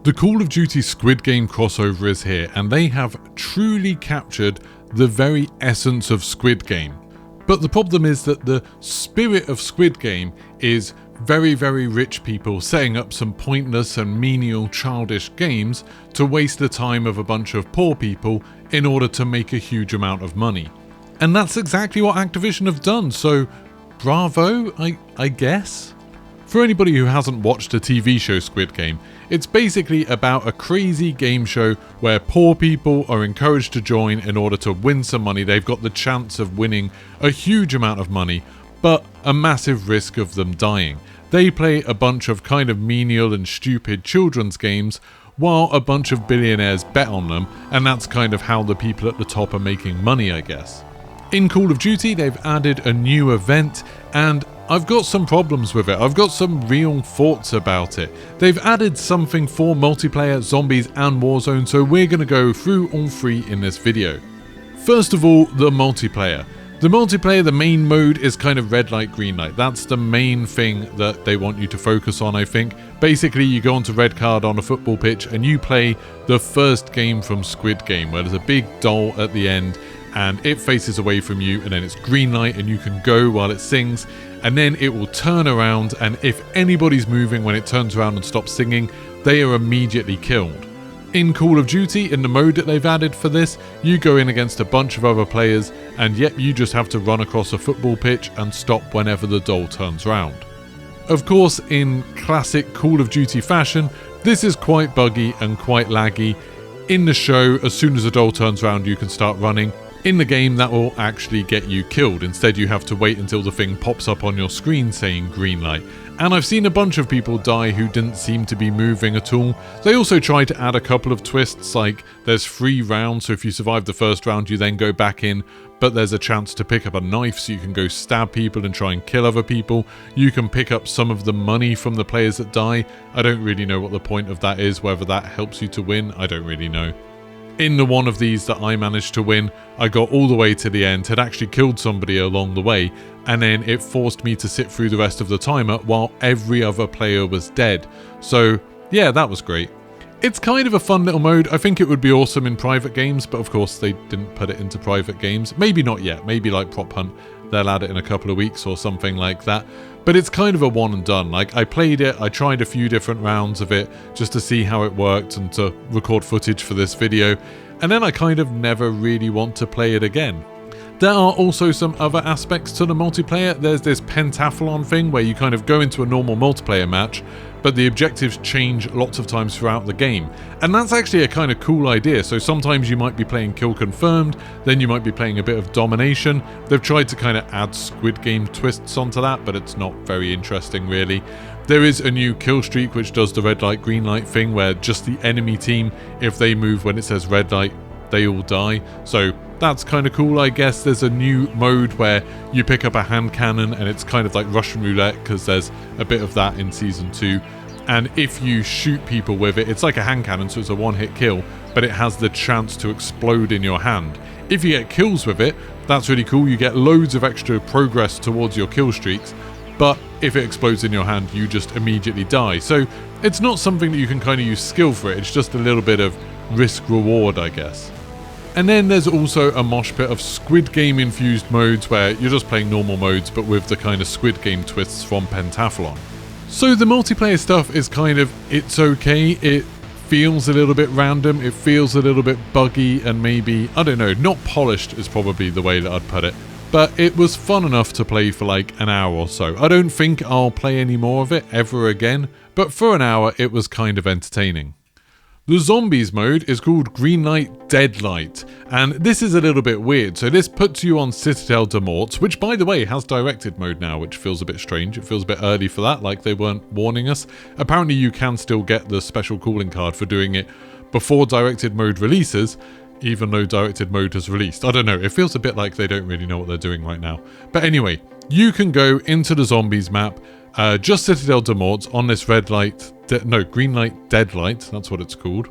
The Call of Duty Squid Game crossover is here, and they have truly captured the very essence of Squid Game. But the problem is that the spirit of Squid Game is very, very rich people setting up some pointless and menial childish games to waste the time of a bunch of poor people in order to make a huge amount of money. And that's exactly what Activision have done, so bravo, I guess? For anybody who hasn't watched the TV show Squid Game, it's basically about a crazy game show where poor people are encouraged to join in order to win some money. They've got the chance of winning a huge amount of money, but a massive risk of them dying. They play a bunch of kind of menial and stupid children's games while a bunch of billionaires bet on them, and that's kind of how the people at the top are making money, I guess. In Call of Duty, they've added a new event, and I've got some problems with it. I've got some real thoughts about it. They've added something for multiplayer, zombies and Warzone, so we're going to go through all three in this video. First of all, the multiplayer. The multiplayer, the main mode is kind of red light, green light. That's the main thing that they want you to focus on, I think. Basically, you go onto red card on a football pitch and you play the first game from Squid Game, where there's a big doll at the end and it faces away from you, and then it's green light and you can go while it sings, and then it will turn around, and if anybody's moving when it turns around and stops singing, they are immediately killed. In Call of Duty, in the mode that they've added for this, you go in against a bunch of other players, and yet you just have to run across a football pitch and stop whenever the doll turns round. Of course, in classic Call of Duty fashion, this is quite buggy and quite laggy. In the show, as soon as the doll turns around, you can start running. In the game, that will actually get you killed. Instead, you have to wait until the thing pops up on your screen saying green light. And I've seen a bunch of people die who didn't seem to be moving at all. They also tried to add a couple of twists, like there's 3 rounds, so if you survive the first round, you then go back in, but there's a chance to pick up a knife so you can go stab people and try and kill other people. You can pick up some of the money from the players that die. I don't really know what the point of that is, whether that helps you to win, I don't really know. In the one of these that I managed to win, I got all the way to the end, had actually killed somebody along the way, and then it forced me to sit through the rest of the timer while every other player was dead. So yeah, that was great. It's kind of a fun little mode. I think it would be awesome in private games, but of course they didn't put it into private games. Maybe not yet, maybe like Prop Hunt, they'll add it in a couple of weeks or something like that. But it's kind of a one and done. Like, I played it, I tried a few different rounds of it just to see how it worked and to record footage for this video, and then I kind of never really want to play it again. There are also some other aspects to the multiplayer. There's this pentathlon thing where you kind of go into a normal multiplayer match, but the objectives change lots of times throughout the game. And that's actually a kind of cool idea. So sometimes you might be playing kill confirmed, then you might be playing a bit of domination. They've tried to kind of add Squid Game twists onto that, but it's not very interesting really. There is a new kill streak which does the red light, green light thing, where just the enemy team, if they move when it says red light, they all die. So that's kind of cool, I guess. There's a new mode where you pick up a hand cannon and it's kind of like Russian roulette, because there's a bit of that in Season 2. And if you shoot people with it, it's like a hand cannon, so it's a one-hit kill, but it has the chance to explode in your hand. If you get kills with it, that's really cool. You get loads of extra progress towards your kill streaks, but if it explodes in your hand, you just immediately die. So it's not something that you can kind of use skill for it. It's just a little bit of risk-reward, I guess. And then there's also a mosh pit of Squid Game infused modes where you're just playing normal modes but with the kind of Squid Game twists from Pentathlon. So the multiplayer stuff is kind of, it's okay, it feels a little bit random, it feels a little bit buggy and maybe, I don't know, not polished is probably the way that I'd put it, but it was fun enough to play for like an hour or so. I don't think I'll play any more of it ever again, but for an hour it was kind of entertaining. The zombies mode is called Green Light, Dead Light, and this is a little bit weird. So this puts you on Citadel de Morts, which by the way has directed mode now, which feels a bit strange. It feels a bit early for that, like they weren't warning us. Apparently you can still get the special calling card for doing it before directed mode releases, even though directed mode has released. I don't know, it feels a bit like they don't really know what they're doing right now. But anyway, you can go into the zombies map, just Citadel de Morts on this red light green light, dead light, that's what it's called.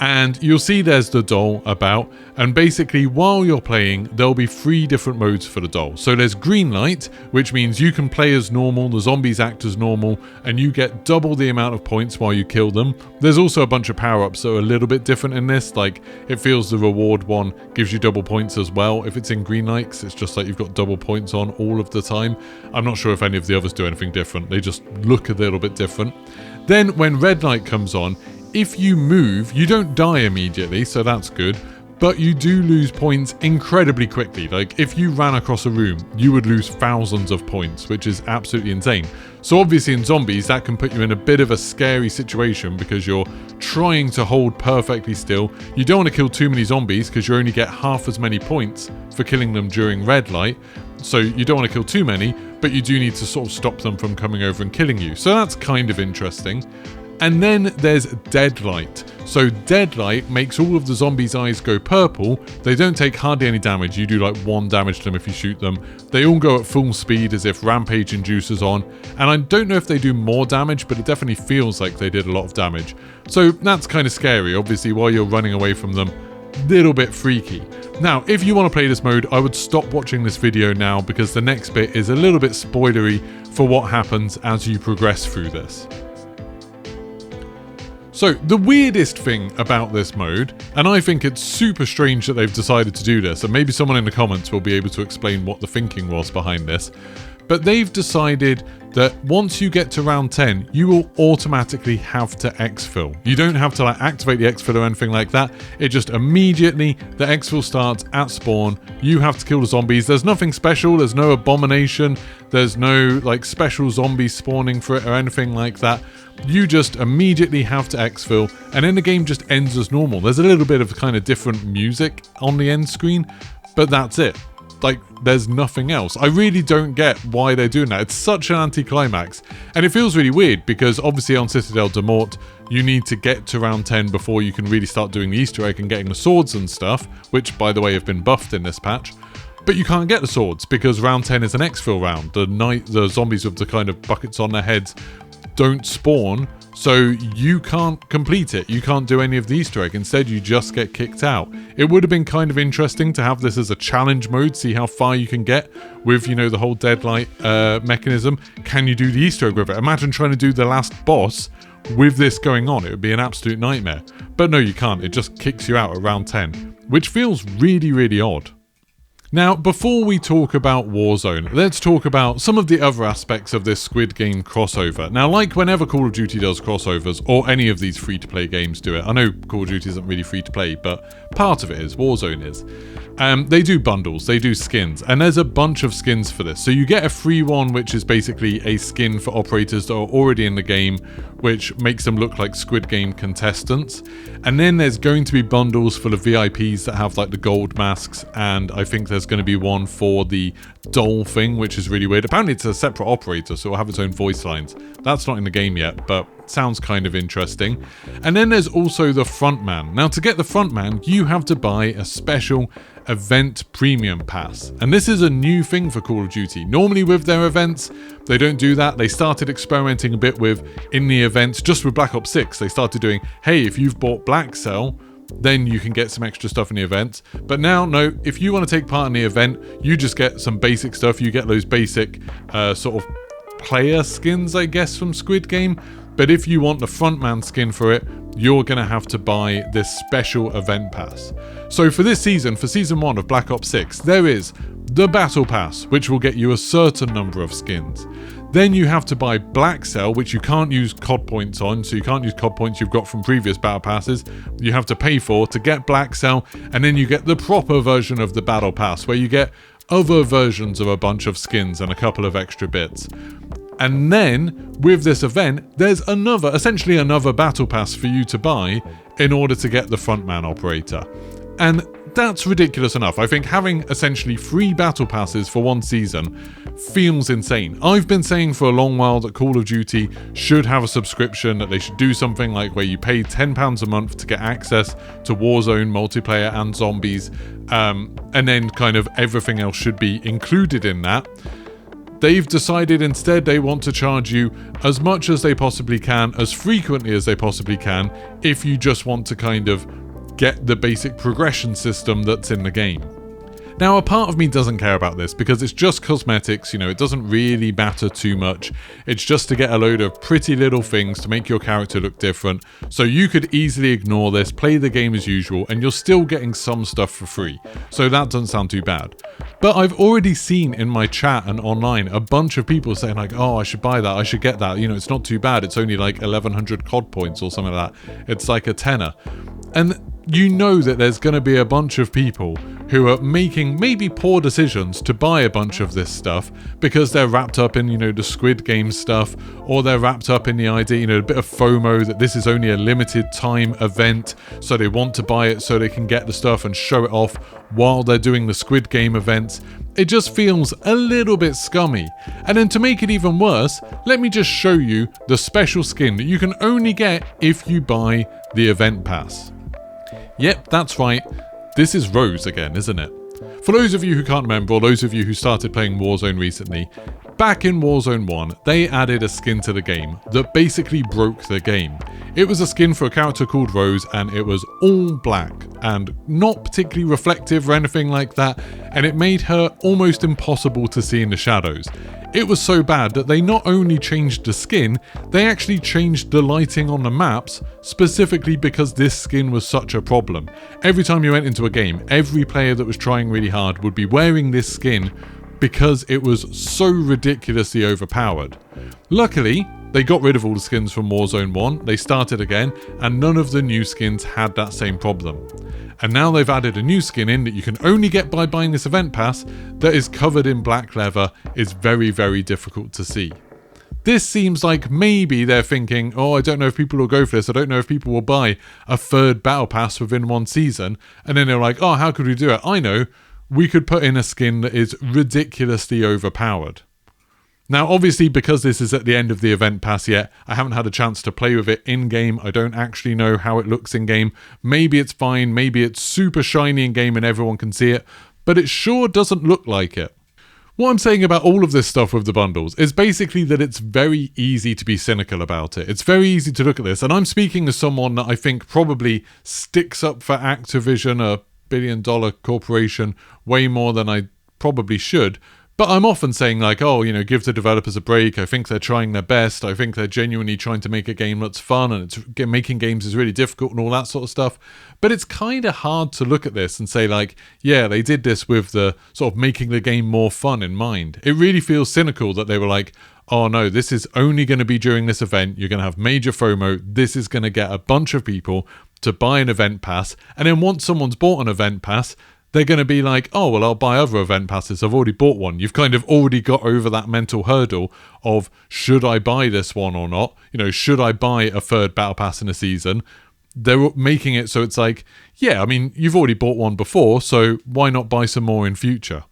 And you'll see there's the doll about, and basically while you're playing, there'll be 3 different modes for the doll. So there's green light, which means you can play as normal, the zombies act as normal, and you get double the amount of points while you kill them. There's also a bunch of power-ups that are a little bit different in this, like it feels the reward one gives you double points as well if it's in green light, 'cause it's just like you've got double points on all of the time. I'm not sure if any of the others do anything different, they just look a little bit different. Then when red light comes on, if you move, you don't die immediately, so that's good, but you do lose points incredibly quickly. Like, if you ran across a room, you would lose thousands of points, which is absolutely insane. So obviously in zombies, that can put you in a bit of a scary situation because you're trying to hold perfectly still. You don't want to kill too many zombies because you only get half as many points for killing them during red light. So you don't want to kill too many, but you do need to sort of stop them from coming over and killing you. So that's kind of interesting. And then there's dead light. So dead light makes all of the zombies' eyes go purple. They don't take hardly any damage. You do like 1 damage to them if you shoot them. They all go at full speed as if rampage induces on. And I don't know if they do more damage, but it definitely feels like they did a lot of damage. So that's kind of scary, obviously, while you're running away from them. Little bit freaky. Now, if you want to play this mode, I would stop watching this video now because the next bit is a little bit spoilery for what happens as you progress through this. So, the weirdest thing about this mode, and I think it's super strange that they've decided to do this, and maybe someone in the comments will be able to explain what the thinking was behind this, but they've decided that once you get to round 10, you will automatically have to exfil. You don't have to like activate the exfil or anything like that. It just immediately, the exfil starts at spawn. You have to kill the zombies. There's nothing special. There's no abomination. There's no like special zombies spawning for it or anything like that. You just immediately have to exfil, and then the game just ends as normal. There's a little bit of kind of different music on the end screen, but that's it. Like, there's nothing else. I really don't get why they're doing that. It's such an anticlimax. And it feels really weird because obviously on Citadel de Mort, you need to get to round 10 before you can really start doing the Easter egg and getting the swords and stuff, which, by the way, have been buffed in this patch. But you can't get the swords because round 10 is an exfil round. The zombies with the kind of buckets on their heads don't spawn, so you can't complete it. You can't do any of the Easter egg. Instead, you just get kicked out. It would have been kind of interesting to have this as a challenge mode, see how far you can get with, you know, the whole deadlight mechanism. Can you do the Easter egg with it? Imagine trying to do the last boss with this going on. It would be an absolute nightmare. But no, you can't. It just kicks you out at round 10, which feels really, really odd. Now, before we talk about Warzone, let's talk about some of the other aspects of this Squid Game crossover. Now, like whenever Call of Duty does crossovers, or any of these free-to-play games do it, I know Call of Duty isn't really free-to-play, but part of it is, Warzone is. They do bundles, they do skins, and there's a bunch of skins for this. So you get a free one, which is basically a skin for operators that are already in the game, which makes them look like Squid Game contestants. And then there's going to be bundles for the VIPs that have like the gold masks, and I think there's going to be one for the doll thing, which is really weird. Apparently it's a separate operator, so it'll have its own voice lines. That's not in the game yet, but sounds kind of interesting. And then there's also the frontman. Now, to get the frontman, you have to buy a special event premium pass, and this is a new thing for Call of Duty. Normally with their events, they don't do that. They started experimenting a bit with, in the events, just with Black Ops 6, they started doing, hey, if you've bought Black Cell, then you can get some extra stuff in the event. But now, no, if you want to take part in the event, you just get some basic stuff. You get those basic sort of player skins, I guess, from Squid Game. But if you want the frontman skin for it, you're going to have to buy this special event pass. So for this season, for season 1 of Black Ops 6, there is the Battle Pass, which will get you a certain number of skins. Then you have to buy Black Cell, which you can't use COD points on, so you can't use COD points you've got from previous Battle Passes. You have to pay for to get Black Cell, and then you get the proper version of the Battle Pass, where you get other versions of a bunch of skins and a couple of extra bits. And then, with this event, there's essentially another Battle Pass for you to buy in order to get the frontman operator. And that's ridiculous enough. I think having essentially 3 Battle Passes for one season feels insane. I've been saying for a long while that Call of Duty should have a subscription, that they should do something like where you pay £10 a month to get access to Warzone, multiplayer and zombies, and then kind of everything else should be included in that. They've decided instead they want to charge you as much as they possibly can, as frequently as they possibly can, if you just want to kind of get the basic progression system that's in the game. Now, a part of me doesn't care about this because it's just cosmetics, you know, it doesn't really matter too much. It's just to get a load of pretty little things to make your character look different. So you could easily ignore this, play the game as usual, and you're still getting some stuff for free. So that doesn't sound too bad. But I've already seen in my chat and online a bunch of people saying like, oh, I should buy that, I should get that. You know, it's not too bad. It's only like 1100 COD points or something like that. It's like a tenner. And you know that there's going to be a bunch of people who are making maybe poor decisions to buy a bunch of this stuff because they're wrapped up in, you know, the Squid Game stuff, or they're wrapped up in the idea, you know, a bit of FOMO that this is only a limited time event, so they want to buy it so they can get the stuff and show it off while they're doing the Squid Game events. It just feels a little bit scummy. And then to make it even worse, let me just show you the special skin that you can only get if you buy the event pass. Yep, that's right. This is Rose again, isn't it? For those of you who can't remember, or those of you who started playing Warzone recently, back in Warzone 1, they added a skin to the game that basically broke the game. It was a skin for a character called Rose, and it was all black and not particularly reflective or anything like that, and it made her almost impossible to see in the shadows. It was so bad that they not only changed the skin, they actually changed the lighting on the maps, specifically because this skin was such a problem. Every time you went into a game, every player that was trying really hard would be wearing this skin because it was so ridiculously overpowered. Luckily, they got rid of all the skins from Warzone 1, they started again, and none of the new skins had that same problem. And now they've added a new skin in that you can only get by buying this event pass that is covered in black leather, is very, very difficult to see. This seems like maybe they're thinking, oh, I don't know if people will go for this, I don't know if people will buy a third battle pass within one season, and then they're like, oh, how could we do it? I know, we could put in a skin that is ridiculously overpowered. Now, obviously, because this is at the end of the event pass yet, I haven't had a chance to play with it in-game. I don't actually know how it looks in-game. Maybe it's fine, maybe it's super shiny in-game and everyone can see it, but it sure doesn't look like it. What I'm saying about all of this stuff with the bundles is basically that it's very easy to be cynical about it. It's very easy to look at this, and I'm speaking as someone that I think probably sticks up for Activision, a billion-dollar corporation, way more than I probably should. But I'm often saying like, oh, you know, give the developers a break. I think they're trying their best. I think they're genuinely trying to make a game that's fun, and making games is really difficult and all that sort of stuff. But it's kind of hard to look at this and say like, yeah, they did this with the sort of making the game more fun in mind. It really feels cynical that they were like, oh no, this is only going to be during this event. You're going to have major FOMO. This is going to get a bunch of people to buy an event pass. And then once someone's bought an event pass, they're going to be like, oh, well, I'll buy other event passes. I've already bought one. You've kind of already got over that mental hurdle of, should I buy this one or not? You know, should I buy a third battle pass in a season? They're making it so it's like, yeah, I mean, you've already bought one before, so why not buy some more in future?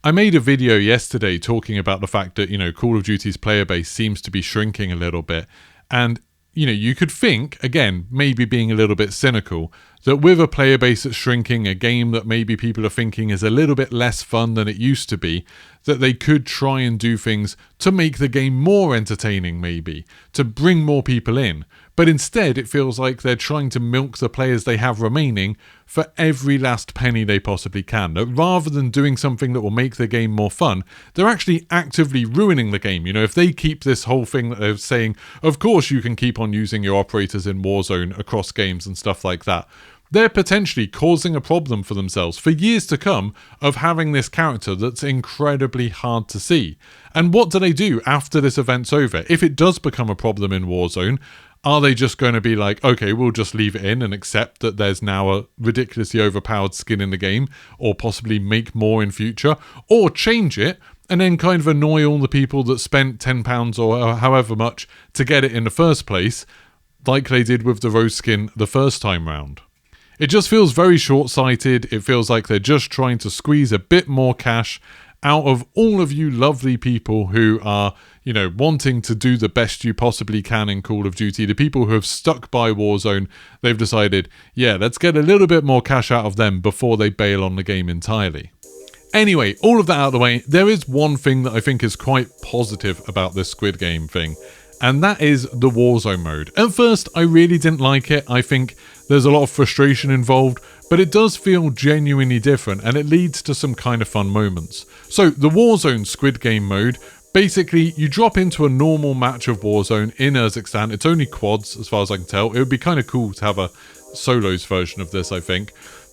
I made a video yesterday talking about the fact that, you know, Call of Duty's player base seems to be shrinking a little bit. And, you know, you could think, again, maybe being a little bit cynical, that with a player base that's shrinking, a game that maybe people are thinking is a little bit less fun than it used to be, that they could try and do things to make the game more entertaining maybe, to bring more people in. But instead, it feels like they're trying to milk the players they have remaining for every last penny they possibly can. That rather than doing something that will make the game more fun, they're actually actively ruining the game. You know, if they keep this whole thing that they're saying, of course you can keep on using your operators in Warzone across games and stuff like that, they're potentially causing a problem for themselves for years to come of having this character that's incredibly hard to see. And what do they do after this event's over? If it does become a problem in Warzone, are they just going to be like, okay, we'll just leave it in and accept that there's now a ridiculously overpowered skin in the game, or possibly make more in future, or change it and then kind of annoy all the people that spent £10 or however much to get it in the first place, like they did with the Rose skin the first time round? It just feels very short-sighted. It feels like they're just trying to squeeze a bit more cash out of all of you lovely people who are, you know, wanting to do the best you possibly can in Call of Duty. The people who have stuck by Warzone, they've decided, yeah, let's get a little bit more cash out of them before they bail on the game entirely. Anyway, all of that out of the way, there is one thing that I think is quite positive about this Squid Game thing, and that is the Warzone mode. At first, I really didn't like it. I think there's a lot of frustration involved, but it does feel genuinely different, and it leads to some kind of fun moments. So, the Warzone Squid Game mode, basically, you drop into a normal match of Warzone in Urzikstan. It's only quads, as far as I can tell. It would be kind of cool to have a solos version of this, I think.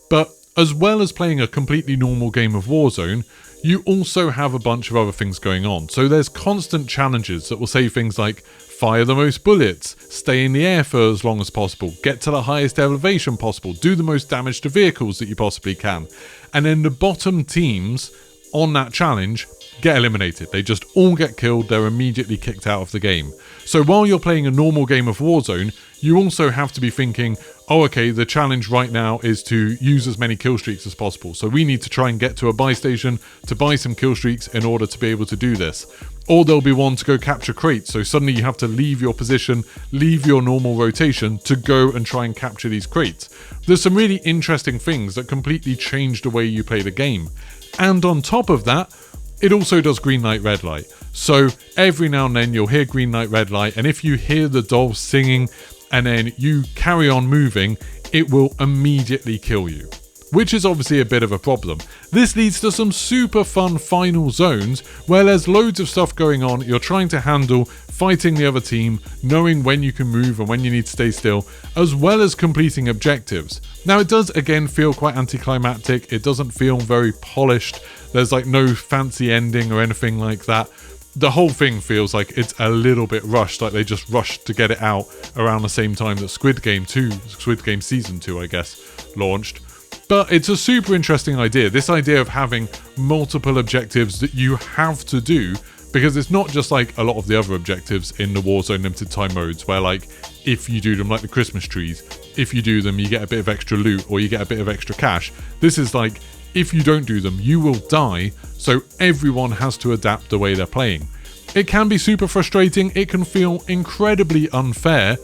But as well as playing a completely normal game of Warzone, you also have a bunch of other things going on. So there's constant challenges that will say things like, fire the most bullets, stay in the air for as long as possible, get to the highest elevation possible, do the most damage to vehicles that you possibly can. And then the bottom teams on that challenge get eliminated. They just all get killed, they're immediately kicked out of the game. So while you're playing a normal game of Warzone, you also have to be thinking, oh okay, the challenge right now is to use as many kill streaks as possible. So we need to try and get to a buy station to buy some kill streaks in order to be able to do this. Or there'll be one to go capture crates, so suddenly you have to leave your position, leave your normal rotation to go and try and capture these crates. There's some really interesting things that completely change the way you play the game. And on top of that, it also does green light, red light. So every now and then you'll hear green light, red light, and if you hear the dolls singing and then you carry on moving, it will immediately kill you, which is obviously a bit of a problem. This leads to some super fun final zones where there's loads of stuff going on. You're trying to handle fighting the other team, knowing when you can move and when you need to stay still, as well as completing objectives. Now it does again feel quite anticlimactic. It doesn't feel very polished. There's like no fancy ending or anything like that. The whole thing feels like it's a little bit rushed, like they just rushed to get it out around the same time that Squid Game Season 2, I guess, launched. But it's a super interesting idea, this idea of having multiple objectives that you have to do, because it's not just like a lot of the other objectives in the Warzone limited time modes where like if you do them, like the Christmas trees, if you do them you get a bit of extra loot or you get a bit of extra cash. This is like, if you don't do them you will die, so everyone has to adapt the way they're playing. It can be super frustrating, it can feel incredibly unfair,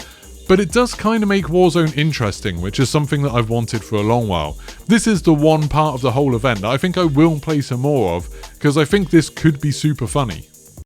but it does kind of make Warzone interesting, which is something that I've wanted for a long while. This is the one part of the whole event that I think I will play some more of, because I think this could be super funny.